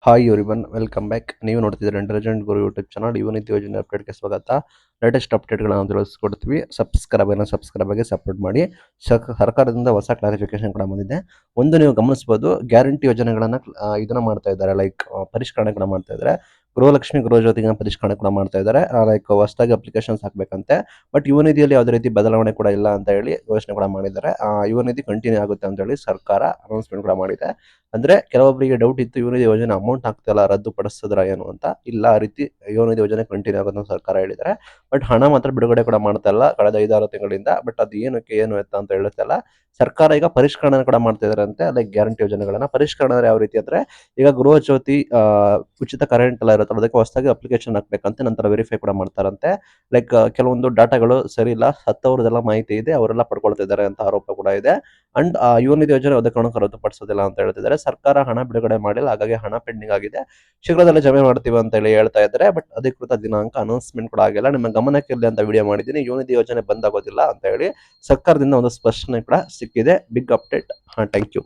Hi everyone welcome back. ನೀವು ನೋಡ್ತಿದ್ದೀರಾ intelligent ಗುರು YouTube channel. Yuvanidhi ಯೋಜನೆ ಅಪ್ಡೇಟ್ಗೆ ಸ್ವಾಗತ. ಲೇಟೆಸ್ಟ್ ಅಪ್ಡೇಟ್ಗಳನ್ನು ತಿಳಿಸ್ಕೊಡ್ತೀವಿ. ಸಬ್ಸ್ಕ್ರೈಬ್ ಆಗಿ ಸಪೋರ್ಟ್ ಮಾಡಿ. ಸರ್ಕಾರದಿಂದ ಹೊಸ ಕ್ಲಾರಿಫಿಕೇಶನ್ ಕೂಡ ಬಂದಿದೆ. ಒಂದು ನೀವು ಗಮನಿಸಬಹುದು, ಗ್ಯಾರಂಟಿ ಯೋಜನೆಗಳನ್ನ ಇದನ್ನ ಮಾಡ್ತಾ ಇದ್ದಾರೆ, ಲೈಕ್ ಪರಿಷ್ಕರಣೆ ಕೂಡ ಮಾಡ್ತಾ ಇದ್ದಾರೆ. ಗೃಹಲಕ್ಷ್ಮಿ ಗೃಹಜ್ಯೋತಿಗೆ ಪರಿಷ್ಕರಣೆ ಕೂಡ ಮಾಡ್ತಾ ಇದ್ದಾರೆ. ಲೈಕ್ ಹೊಸದಾಗಿ ಅಪ್ಲಿಕೇಶನ್ಸ್ ಹಾಕ್ಬೇಕಂತೆ. ಬಟ್ ಯುವನಿಧಿಯಲ್ಲಿ ಯಾವುದೇ ರೀತಿ ಬದಲಾವಣೆ ಕೂಡ ಇಲ್ಲ ಅಂತ ಹೇಳಿ ಘೋಷಣೆ ಕೂಡ ಮಾಡಿದ್ದಾರೆ. ಯುವನಿಧಿ ಕಂಟಿನ್ಯೂ ಆಗುತ್ತೆ ಅಂತ ಹೇಳಿ ಸರ್ಕಾರ ಅನೌನ್ಸ್ಮೆಂಟ್ ಕೂಡ ಮಾಡಿದೆ. ಅಂದ್ರೆ ಕೆಲವೊಬ್ಬರಿಗೆ ಡೌಟ್ ಇತ್ತು, ಯುವನಿಧಿ ಯೋಜನೆ ಅಮೌಂಟ್ ಆಗ್ತಿಲ್ಲ, ರದ್ದು ಪಡಿಸಿದ್ರ ಏನು ಅಂತ. ಇಲ್ಲ, ಆ ರೀತಿ ಯುವನಿಧಿ ಯೋಜನೆ ಕಂಟಿನ್ಯೂ ಆಗೋದನ್ನ ಸರ್ಕಾರ ಹೇಳಿದ್ದಾರೆ. ಬಟ್ ಹಣ ಮಾತ್ರ ಬಿಡುಗಡೆ ಕೂಡ ಮಾಡ್ತಾ ಇಲ್ಲ ಕಳೆದ 5-6 ತಿಂಗಳಿಂದ. ಬಟ್ ಅದು ಏನಕ್ಕೆ ಏನು ಎತ್ತ ಅಂತ ಹೇಳ್ತಾ ಇಲ್ಲ. ಸರ್ಕಾರ ಈಗ ಪರಿಷ್ಕರಣೆ ಕೂಡ ಮಾಡ್ತಾ ಇದಾರೆ ಅಂತೆ, ಲೈಕ್ ಗ್ಯಾರಂಟಿ ಯೋಜನೆಗಳನ್ನ ಪರಿಷ್ಕರಣೆ ಯಾವ ರೀತಿ ಅಂದ್ರೆ, ಈಗ ಗೃಹ ಜ್ಯೋತಿ ಉಚಿತ ಕರೆಂಟ್ ಎಲ್ಲ ಇರುತ್ತಲ್ಲ, ಅದಕ್ಕೆ ಹೊಸದಾಗಿ ಅಪ್ಲಿಕೇಶನ್ ಹಾಕ್ಬೇಕಂತೆ, ನಂತರ ವೆರಿಫೈ ಕೂಡ ಮಾಡ್ತಾರಂತೆ. ಲೈಕ್ ಕೆಲವೊಂದು ಡಾಟಾಗಳು ಸರಿ ಇಲ್ಲ, ಸತ್ತವರದೆಲ್ಲ ಮಾಹಿತಿ ಇದೆ, ಅವರೆಲ್ಲ ಪಡ್ಕೊಳ್ತಾ ಇದ್ದಾರೆ ಅಂತ ಆರೋಪ ಕೂಡ ಇದೆ. ಅಂಡ್ ಯುವನಿಧಿ ಯೋಜನೆ ಯಾವುದೇ ಕಾರಣಕ್ಕೂ ರದ್ದುಪಡಿಸೋದಿಲ್ಲ ಅಂತ ಹೇಳ್ತಿದ್ದಾರೆ. ಸರ್ಕಾರ ಹಣ ಬಿಡುಗಡೆ ಮಾಡಿಲ್ಲ, ಹಾಗಾಗಿ ಹಣ ಪೆಂಡಿಂಗ್ ಆಗಿದೆ, ಶೀಘ್ರದಲ್ಲೇ ಜಮೆ ಮಾಡ್ತೀವಿ ಅಂತ ಹೇಳಿ ಹೇಳ್ತಾ ಇದ್ದಾರೆ. ಬಟ್ ಅಧಿಕೃತ ದಿನಾಂಕ ಅನೌನ್ಸ್ಮೆಂಟ್ ಕೂಡ ಆಗಿಲ್ಲ. ನಿಮ್ಮ ಗಮನಕ್ಕೆ ಇರಲಿ ಅಂತ ವಿಡಿಯೋ ಮಾಡಿದ್ದೀನಿ. ಯುವನಿಧಿ ಯೋಜನೆ ಬಂದ್ ಆಗೋದಿಲ್ಲ ಅಂತ ಹೇಳಿ ಸರ್ಕಾರದಿಂದ ಒಂದು ಸ್ಪಷ್ಟನೆ ಕೂಡ ಸಿಕ್ಕಿದೆ. Big update. Thank you.